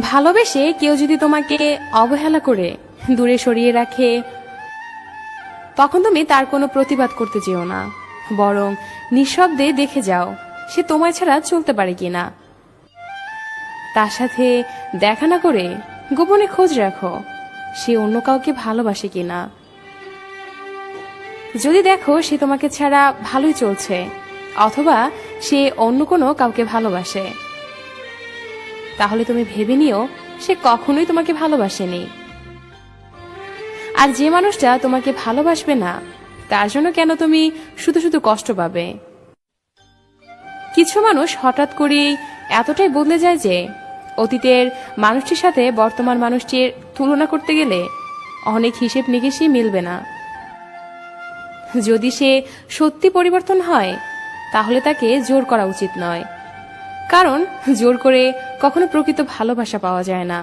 ভালোবেসে কেউ যদি তোমাকে অবহেলা করে দূরে সরিয়ে রাখে, তখন তুমি তার কোনো প্রতিবাদ করতে যেও না, বরং নিঃশব্দে দেখে যাও সে তোমায় ছাড়া চলতে পারে কিনা। তার সাথে দেখা না করে গোপনে খোঁজ রাখো সে অন্য কাউকে ভালোবাসে কিনা। যদি দেখো সে তোমাকে ছাড়া ভালোই চলছে, অথবা সে অন্য কোনো কাউকে ভালোবাসে, তাহলে তুমি ভেবে নিও সে কখনোই তোমাকে ভালোবাসেনি। আর যে মানুষটা তোমাকে ভালোবাসবে না, তার জন্য কেন তুমি শুধু শুধু কষ্ট পাবে? কিছু মানুষ হঠাৎ করেই এতটাই বদলে যায় যে অতীতের মানুষটির সাথে বর্তমান মানুষটির তুলনা করতে গেলে অনেক হিসেব নিকেশই মিলবে না। যদি সে সত্যি পরিবর্তন হয়, তাহলে তাকে জোর করা উচিত নয়, কারণ জোর করে কখনো প্রকৃত ভালোবাসা পাওয়া যায় না।